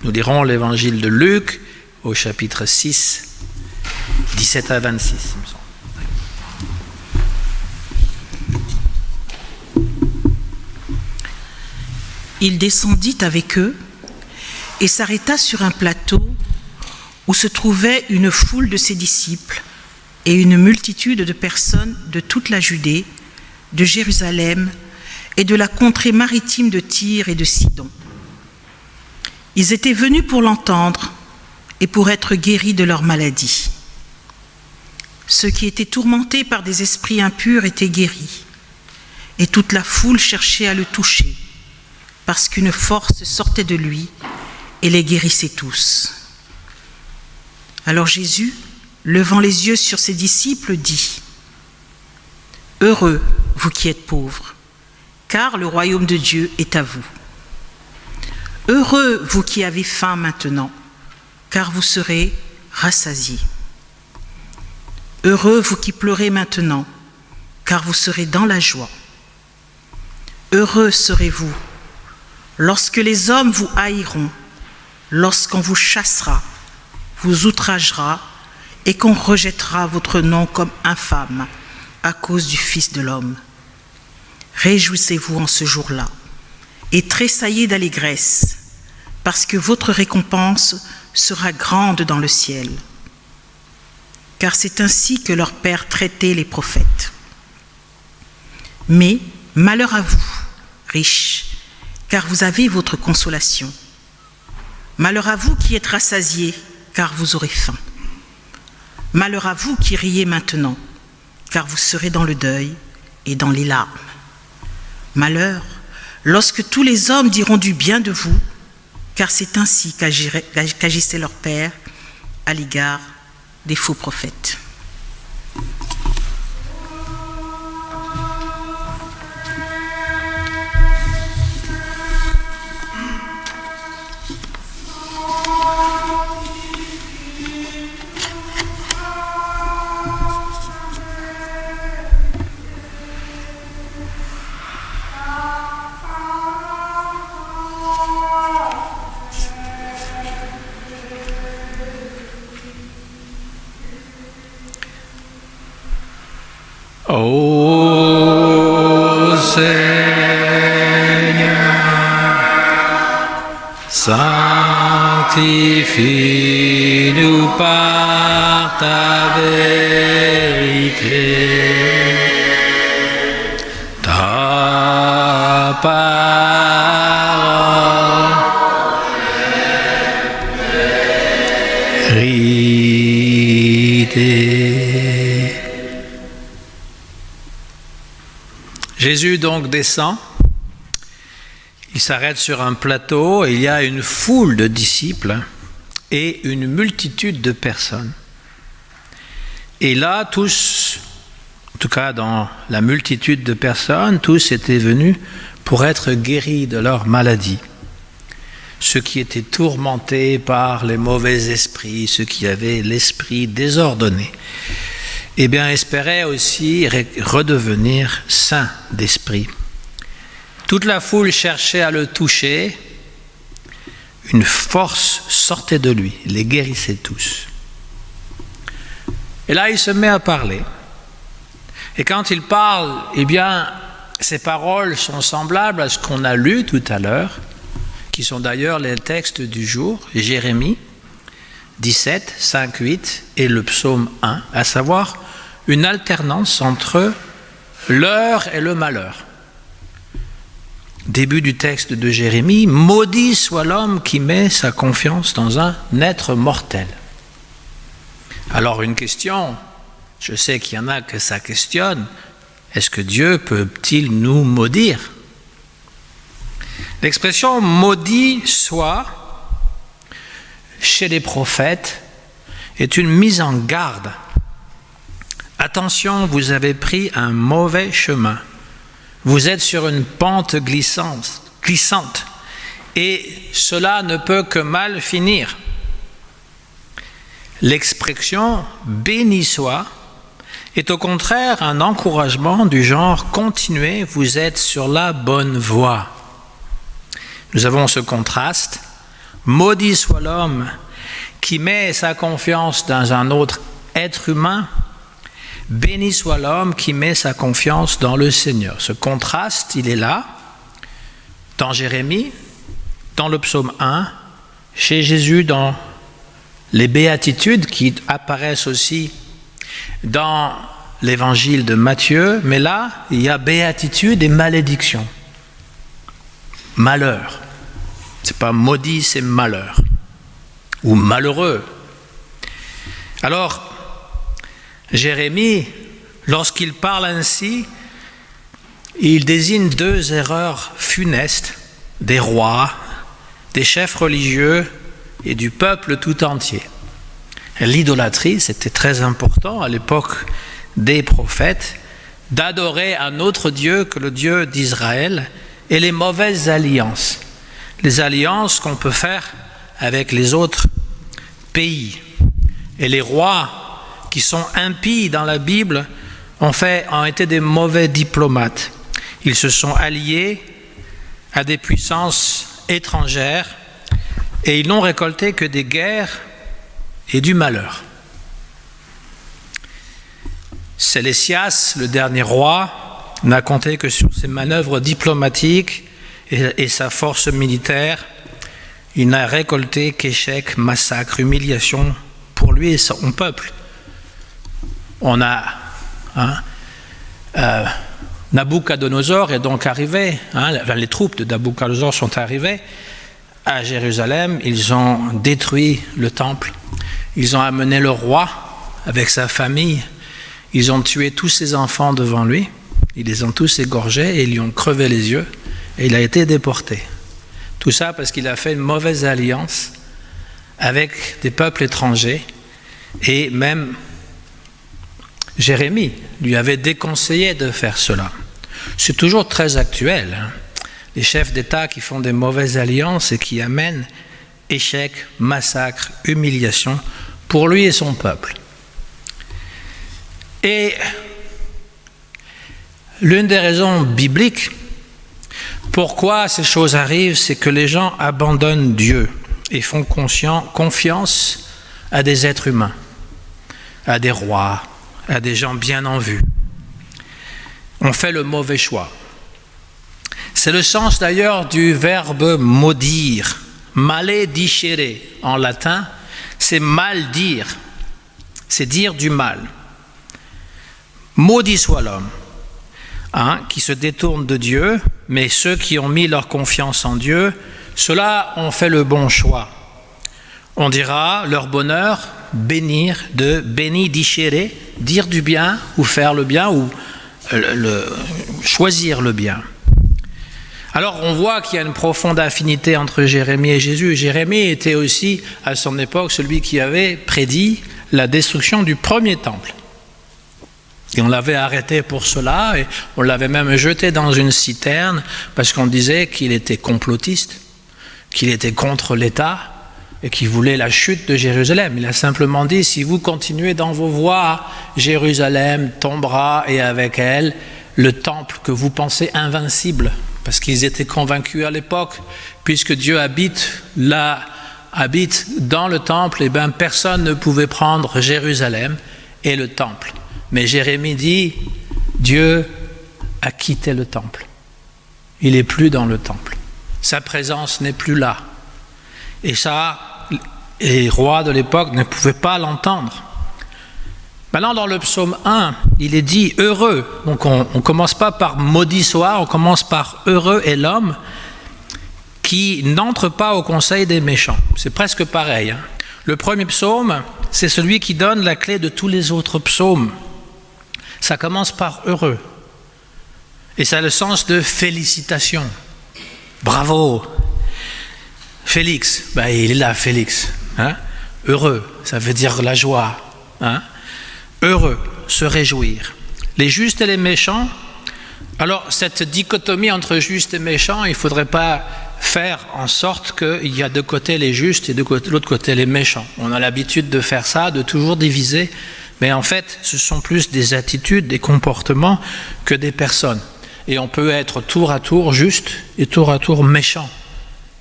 Nous lirons l'évangile de Luc au chapitre 6, 17 à 26, il me semble. Il descendit avec eux et s'arrêta sur un plateau où se trouvait une foule de ses disciples et une multitude de personnes de toute la Judée, de Jérusalem et de la contrée maritime de Tyr et de Sidon. Ils étaient venus pour l'entendre et pour être guéris de leur maladie. Ceux qui étaient tourmentés par des esprits impurs étaient guéris, et toute la foule cherchait à le toucher, parce qu'une force sortait de lui et les guérissait tous. Alors Jésus, levant les yeux sur ses disciples, dit : « Heureux, vous qui êtes pauvres, car le royaume de Dieu est à vous. Heureux, vous qui avez faim maintenant, car vous serez rassasiés. Heureux, vous qui pleurez maintenant, car vous serez dans la joie. Heureux serez-vous lorsque les hommes vous haïront, lorsqu'on vous chassera, vous outragera et qu'on rejettera votre nom comme infâme à cause du Fils de l'homme. Réjouissez-vous en ce jour-là et tressaillez d'allégresse, parce que votre récompense sera grande dans le ciel. Car c'est ainsi que leur Père traitait les prophètes. Mais malheur à vous, riches, car vous avez votre consolation. Malheur à vous qui êtes rassasiés, car vous aurez faim. Malheur à vous qui riez maintenant, car vous serez dans le deuil et dans les larmes. Malheur lorsque tous les hommes diront du bien de vous, car c'est ainsi qu'agissait leur Père à l'égard des faux prophètes. Ô Seigneur, sanctifie-nous par ta vérité. Ta parole est vérité. Jésus donc descend, il s'arrête sur un plateau et il y a une foule de disciples et une multitude de personnes. Et là, tous, en tout cas dans la multitude de personnes, tous étaient venus pour être guéris de leur maladie. Ceux qui étaient tourmentés par les mauvais esprits, ceux qui avaient l'esprit désordonné, eh bien, espérait aussi redevenir saint d'esprit. Toute la foule cherchait à le toucher. Une force sortait de lui, les guérissait tous. Et là, il se met à parler. Et quand il parle, eh bien, ses paroles sont semblables à ce qu'on a lu tout à l'heure, qui sont d'ailleurs les textes du jour, Jérémie 17, 5, 8 et le psaume 1, à savoir une alternance entre l'heure et le malheur. Début du texte de Jérémie, « Maudit soit l'homme qui met sa confiance dans un être mortel. » Alors une question, je sais qu'il y en a que ça questionne, est-ce que Dieu peut-il nous maudire ? L'expression « maudit soit » chez les prophètes est une mise en garde. Attention, vous avez pris un mauvais chemin. Vous êtes sur une pente glissante, et cela ne peut que mal finir. L'expression « béni soit » est au contraire un encouragement du genre « continuez, vous êtes sur la bonne voie ». Nous avons ce contraste. « Maudit soit l'homme qui met sa confiance dans un autre être humain. Béni soit l'homme qui met sa confiance dans le Seigneur. Ce contraste, il est là, dans Jérémie, dans le psaume 1, chez Jésus, dans les béatitudes qui apparaissent aussi dans l'évangile de Matthieu, mais là, il y a béatitude et malédiction. Malheur. C'est pas maudit, c'est malheur. Ou malheureux. Alors, Jérémie, lorsqu'il parle ainsi, il désigne deux erreurs funestes des rois, des chefs religieux et du peuple tout entier. L'idolâtrie, c'était très important à l'époque des prophètes, d'adorer un autre Dieu que le Dieu d'Israël, et les mauvaises alliances, les alliances qu'on peut faire avec les autres pays. Et les rois qui sont impies dans la Bible ont été des mauvais diplomates. Ils se sont alliés à des puissances étrangères et ils n'ont récolté que des guerres et du malheur. Sélésias, le dernier roi, n'a compté que sur ses manœuvres diplomatiques et sa force militaire. Il n'a récolté qu'échecs, massacres, humiliations pour lui et son peuple. On a Nabuchodonosor est donc arrivé, les troupes de Nabuchodonosor sont arrivées à Jérusalem, ils ont détruit le temple, ils ont amené le roi avec sa famille, ils ont tué tous ses enfants devant lui, ils les ont tous égorgés et ils lui ont crevé les yeux et il a été déporté. Tout ça parce qu'il a fait une mauvaise alliance avec des peuples étrangers et même Jérémie lui avait déconseillé de faire cela. C'est toujours très actuel. Les chefs d'État qui font des mauvaises alliances et qui amènent échec, massacre, humiliation pour lui et son peuple. Et l'une des raisons bibliques pourquoi ces choses arrivent, c'est que les gens abandonnent Dieu et font confiance à des êtres humains, à des rois, à des gens bien en vue. On fait le mauvais choix. C'est le sens d'ailleurs du verbe maudire, maledicere en latin, c'est mal dire, c'est dire du mal. Maudit soit l'homme, qui se détourne de Dieu, mais ceux qui ont mis leur confiance en Dieu, ceux-là ont fait le bon choix. On dira leur bonheur, bénir, de benedicere, dire du bien ou faire le bien ou choisir le bien. Alors on voit qu'il y a une profonde affinité entre Jérémie et Jésus. Jérémie était aussi à son époque celui qui avait prédit la destruction du premier temple. Et on l'avait arrêté pour cela et on l'avait même jeté dans une citerne parce qu'on disait qu'il était complotiste, qu'il était contre l'État et qu'il voulait la chute de Jérusalem. Il a simplement dit, si vous continuez dans vos voies, Jérusalem tombera et avec elle le temple que vous pensez invincible. Parce qu'ils étaient convaincus à l'époque, puisque Dieu habite dans le temple, et bien personne ne pouvait prendre Jérusalem et le temple. Mais Jérémie dit, Dieu a quitté le temple. Il n'est plus dans le temple. Sa présence n'est plus là. Et ça, les rois de l'époque ne pouvaient pas l'entendre. Maintenant, dans le psaume 1, il est dit heureux. Donc on ne commence pas par maudit soit, on commence par heureux est l'homme qui n'entre pas au conseil des méchants. C'est presque pareil. Le premier psaume, c'est celui qui donne la clé de tous les autres psaumes. Ça commence par heureux. Et ça a le sens de félicitation. Bravo. Félix, il est là, Félix. Heureux, ça veut dire la joie. Heureux, se réjouir. Les justes et les méchants, alors cette dichotomie entre justes et méchants, il ne faudrait pas faire en sorte qu'il y a de côté les justes et de l'autre côté les méchants. On a l'habitude de faire ça, de toujours diviser, mais en fait, ce sont plus des attitudes, des comportements que des personnes. Et on peut être tour à tour juste et tour à tour méchant.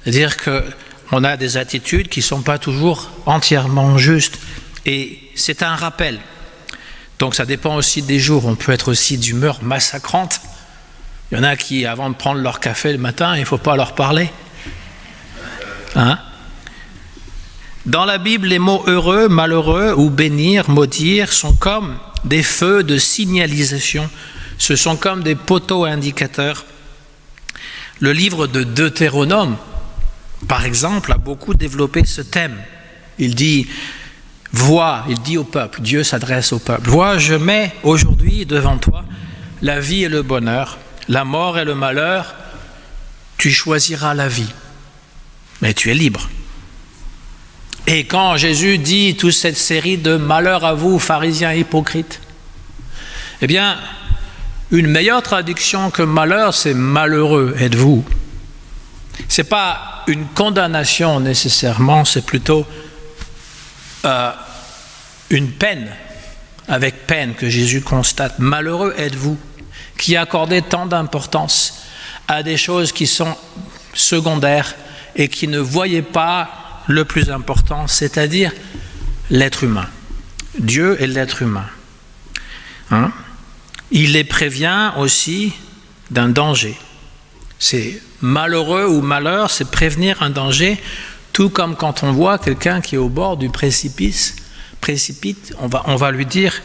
C'est-à-dire que on a des attitudes qui ne sont pas toujours entièrement justes. Et c'est un rappel. Donc ça dépend aussi des jours. On peut être aussi d'humeur massacrante. Il y en a qui, avant de prendre leur café le matin, il ne faut pas leur parler. Hein? Dans la Bible, les mots heureux, malheureux ou bénir, maudire sont comme des feux de signalisation. Ce sont comme des poteaux indicateurs. Le livre de Deutéronome, par exemple, a beaucoup développé ce thème. Il dit, vois, il dit au peuple, Dieu s'adresse au peuple, vois, je mets aujourd'hui devant toi la vie et le bonheur, la mort et le malheur, tu choisiras la vie, mais tu es libre. Et quand Jésus dit toute cette série de malheurs à vous, pharisiens hypocrites, eh bien, une meilleure traduction que malheur, c'est malheureux êtes-vous. Ce n'est pas une condamnation nécessairement, c'est plutôt une peine, avec peine que Jésus constate. Malheureux êtes-vous, qui accordez tant d'importance à des choses qui sont secondaires et qui ne voyez pas le plus important, c'est-à-dire l'être humain. Dieu et l'être humain. Hein? Il les prévient aussi d'un danger. C'est malheureux ou malheur, c'est prévenir un danger, tout comme quand on voit quelqu'un qui est au bord du précipice, on va lui dire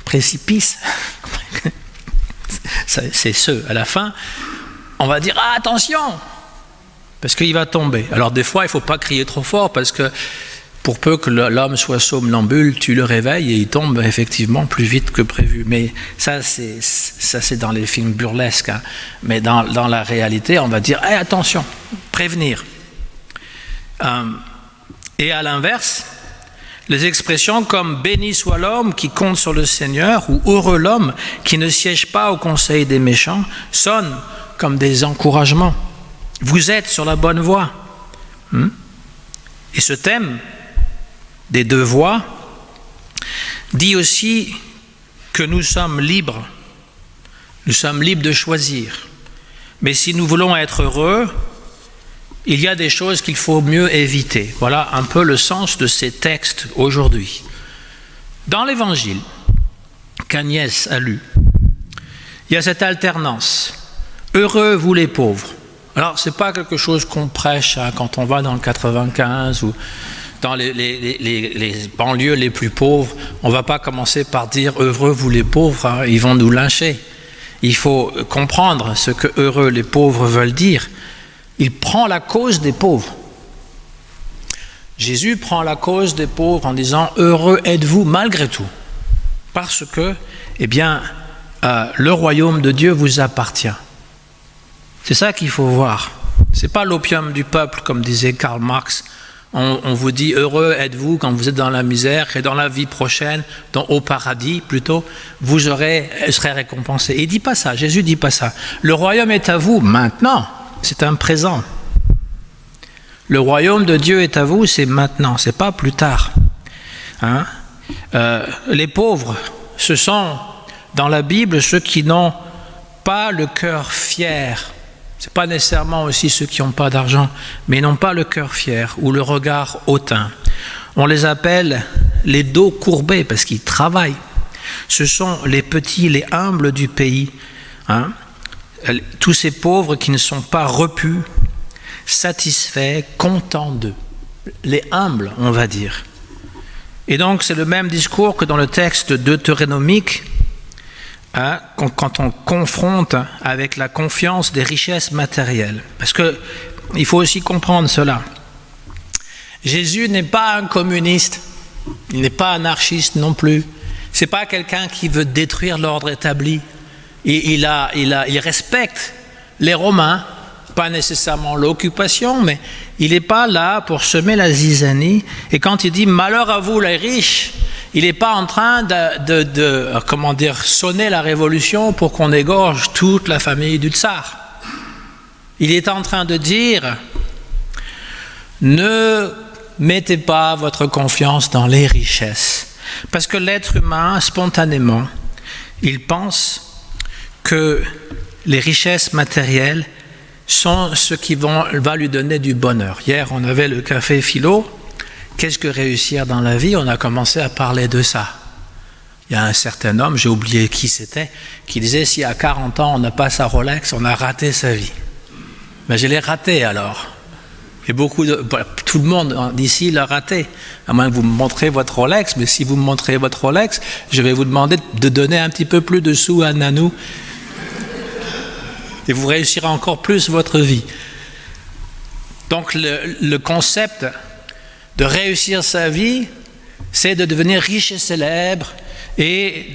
précipice. C'est ce, à la fin, on va dire ah, attention, parce qu'il va tomber. Alors des fois, il ne faut pas crier trop fort, parce que pour peu que l'homme soit somnambule, tu le réveilles et il tombe effectivement plus vite que prévu. Mais ça c'est dans les films burlesques. Hein. Mais dans la réalité, on va dire hey, attention, prévenir. Et à l'inverse, les expressions comme « béni soit l'homme qui compte sur le Seigneur » ou « heureux l'homme qui ne siège pas au conseil des méchants » sonnent comme des encouragements. Vous êtes sur la bonne voie. Et ce thème des deux voies dit aussi que nous sommes libres. Nous sommes libres de choisir. Mais si nous voulons être heureux, il y a des choses qu'il faut mieux éviter. Voilà un peu le sens de ces textes aujourd'hui. Dans l'Évangile qu'Agnès a lu, il y a cette alternance. Heureux vous les pauvres. Alors, ce n'est pas quelque chose qu'on prêche hein, quand on va dans le 95 ou dans les banlieues les plus pauvres. On ne va pas commencer par dire « heureux vous les pauvres hein, », ils vont nous lyncher. Il faut comprendre ce que « heureux les pauvres » veulent dire. Il prend la cause des pauvres. Jésus prend la cause des pauvres en disant « heureux êtes-vous malgré tout » parce que, eh bien, le royaume de Dieu vous appartient. C'est ça qu'il faut voir. Ce n'est pas l'opium du peuple, comme disait Karl Marx. On vous dit heureux êtes-vous quand vous êtes dans la misère et dans la vie prochaine, au paradis plutôt, vous serez récompensé. Il ne dit pas ça, Jésus ne dit pas ça. Le royaume est à vous maintenant, c'est un présent. Le royaume de Dieu est à vous, c'est maintenant, c'est pas plus tard. Hein? Les pauvres, ce sont dans la Bible ceux qui n'ont pas le cœur fier. Ce n'est pas nécessairement aussi ceux qui n'ont pas d'argent, mais n'ont pas le cœur fier ou le regard hautain. On les appelle les dos courbés parce qu'ils travaillent. Ce sont les petits, les humbles du pays. Hein? Tous ces pauvres qui ne sont pas repus, satisfaits, contents d'eux. Les humbles, on va dire. Et donc, c'est le même discours que dans le texte deutéronomique, hein, quand on confronte avec la confiance des richesses matérielles. Parce qu'il faut aussi comprendre cela. Jésus n'est pas un communiste, il n'est pas anarchiste non plus. Ce n'est pas quelqu'un qui veut détruire l'ordre établi. Il respecte les Romains, pas nécessairement l'occupation, mais il n'est pas là pour semer la zizanie. Et quand il dit « malheur à vous les riches », il n'est pas en train de sonner la révolution pour qu'on égorge toute la famille du tsar. Il est en train de dire « ne mettez pas votre confiance dans les richesses ». Parce que l'être humain, spontanément, il pense que les richesses matérielles sont ce qui va lui donner du bonheur. Hier, on avait le café philo. Qu'est-ce que réussir dans la vie? On a commencé à parler de ça. Il y a un certain homme, j'ai oublié qui c'était, qui disait si à 40 ans on n'a pas sa Rolex, on a raté sa vie. Mais je l'ai raté alors. Et tout le monde d'ici l'a raté. À moins que vous me montrez votre Rolex, mais si vous me montrez votre Rolex, je vais vous demander de donner un petit peu plus de sous à Nanou. Et vous réussirez encore plus votre vie. Donc le concept de réussir sa vie, c'est de devenir riche et célèbre et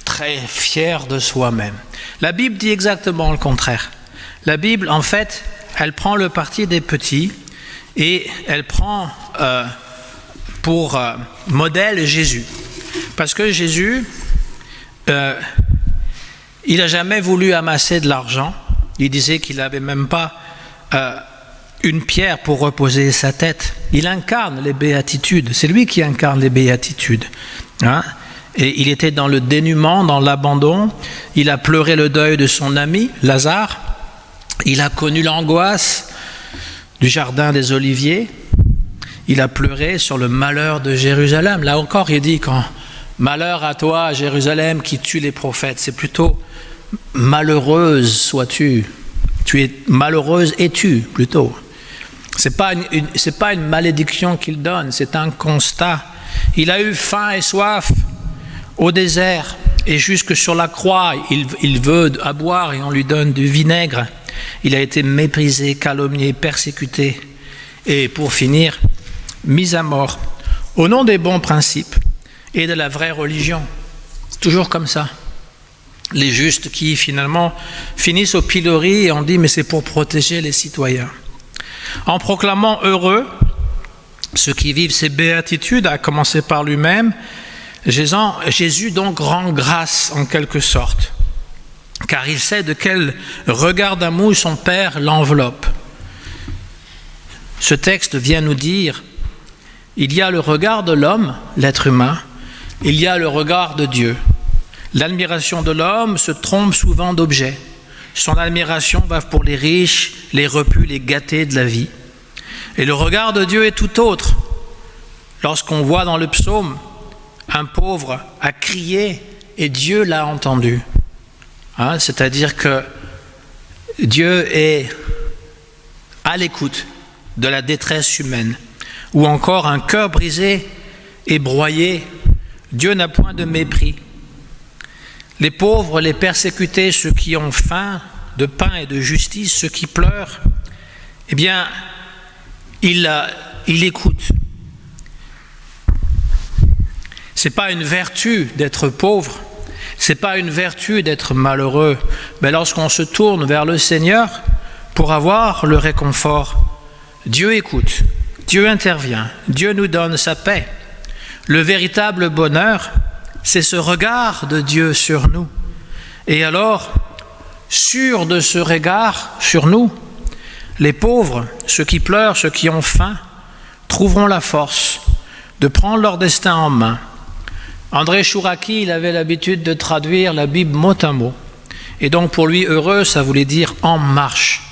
très fier de soi-même. La Bible dit exactement le contraire. La Bible, en fait, elle prend le parti des petits et elle prend pour modèle Jésus. Parce que Jésus, il n'a jamais voulu amasser de l'argent. Il disait qu'il n'avait même pas une pierre pour reposer sa tête. Il incarne les béatitudes. C'est lui qui incarne les béatitudes. Hein? Et il était dans le dénuement, dans l'abandon. Il a pleuré le deuil de son ami, Lazare. Il a connu l'angoisse du jardin des Oliviers. Il a pleuré sur le malheur de Jérusalem. Là encore, il dit quand malheur à toi, Jérusalem, qui tue les prophètes. C'est plutôt malheureuse sois-tu. Tu es malheureuse es-tu plutôt. C'est pas une malédiction qu'il donne, c'est un constat. Il a eu faim et soif au désert et jusque sur la croix, il veut à boire et on lui donne du vinaigre. Il a été méprisé, calomnié, persécuté et pour finir, mis à mort au nom des bons principes et de la vraie religion. C'est toujours comme ça. Les justes qui finalement finissent au pilori et on dit mais c'est pour protéger les citoyens. En proclamant heureux ceux qui vivent ces béatitudes, à commencer par lui-même, Jésus donc rend grâce en quelque sorte, car il sait de quel regard d'amour son Père l'enveloppe. Ce texte vient nous dire, il y a le regard de l'homme, l'être humain, il y a le regard de Dieu. L'admiration de l'homme se trompe souvent d'objet. Son admiration va pour les riches, les repus, les gâtés de la vie. Et le regard de Dieu est tout autre. Lorsqu'on voit dans le psaume, un pauvre a crié et Dieu l'a entendu. Hein, c'est-à-dire que Dieu est à l'écoute de la détresse humaine. Ou encore un cœur brisé et broyé, Dieu n'a point de mépris. Les pauvres, les persécutés, ceux qui ont faim de pain et de justice, ceux qui pleurent, eh bien, il écoute. Ce n'est pas une vertu d'être pauvre, ce n'est pas une vertu d'être malheureux, mais lorsqu'on se tourne vers le Seigneur pour avoir le réconfort, Dieu écoute, Dieu intervient, Dieu nous donne sa paix. Le véritable bonheur, c'est ce regard de Dieu sur nous. Et alors, sûrs de ce regard sur nous, les pauvres, ceux qui pleurent, ceux qui ont faim, trouveront la force de prendre leur destin en main. André Chouraki, il avait l'habitude de traduire la Bible mot à mot. Et donc pour lui, heureux, ça voulait dire en marche.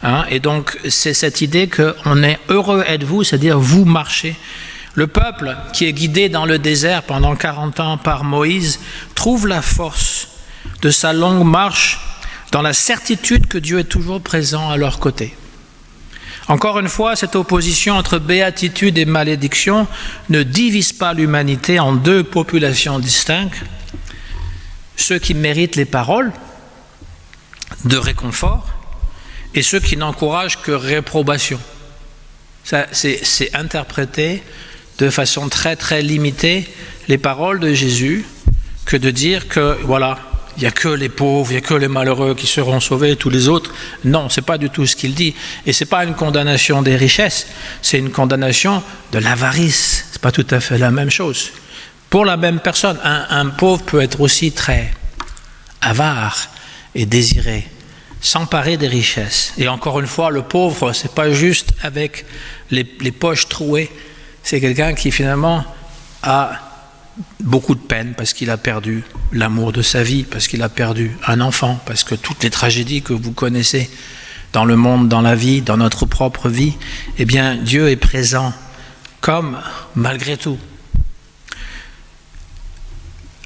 Hein? Et donc c'est cette idée qu'on est heureux êtes-vous, c'est-à-dire vous marchez. Le peuple qui est guidé dans le désert pendant 40 ans par Moïse trouve la force de sa longue marche dans la certitude que Dieu est toujours présent à leur côté. Encore une fois, cette opposition entre béatitude et malédiction ne divise pas l'humanité en deux populations distinctes. Ceux qui méritent les paroles de réconfort et ceux qui n'encouragent que réprobation. Ça, c'est interprété de façon très très limitée les paroles de Jésus que de dire que voilà, il n'y a que les pauvres, il n'y a que les malheureux qui seront sauvés, tous les autres. Non, ce n'est pas du tout ce qu'il dit. Et ce n'est pas une condamnation des richesses, c'est une condamnation de l'avarice. Ce n'est pas tout à fait la même chose. Pour la même personne, un pauvre peut être aussi très avare et désiré, s'emparer des richesses. Et encore une fois, le pauvre, ce n'est pas juste avec les poches trouées, c'est quelqu'un qui finalement a beaucoup de peine parce qu'il a perdu l'amour de sa vie, parce qu'il a perdu un enfant, parce que toutes les tragédies que vous connaissez dans le monde, dans la vie, dans notre propre vie, eh bien Dieu est présent comme malgré tout.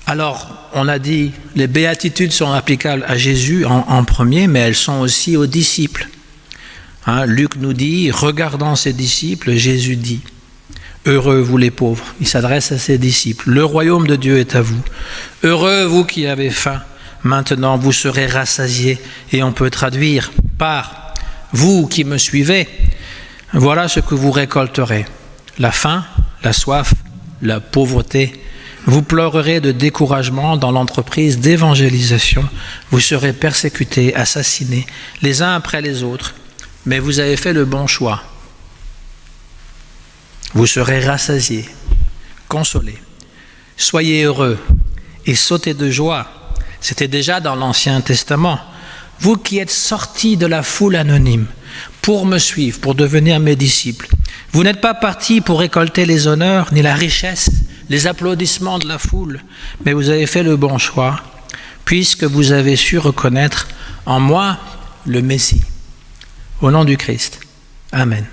Alors, on a dit, les béatitudes sont applicables à Jésus en premier, mais elles sont aussi aux disciples. Luc nous dit, regardant ses disciples, Jésus dit, heureux vous les pauvres. Il s'adresse à ses disciples. Le royaume de Dieu est à vous. Heureux vous qui avez faim. Maintenant vous serez rassasiés. Et on peut traduire par vous qui me suivez. Voilà ce que vous récolterez. La faim, la soif, la pauvreté. Vous pleurerez de découragement dans l'entreprise d'évangélisation. Vous serez persécutés, assassinés, les uns après les autres. Mais vous avez fait le bon choix. Vous serez rassasiés, consolés. Soyez heureux et sautez de joie. C'était déjà dans l'Ancien Testament. Vous qui êtes sortis de la foule anonyme pour me suivre, pour devenir mes disciples. Vous n'êtes pas partis pour récolter les honneurs, ni la richesse, les applaudissements de la foule, mais vous avez fait le bon choix, puisque vous avez su reconnaître en moi le Messie. Au nom du Christ. Amen.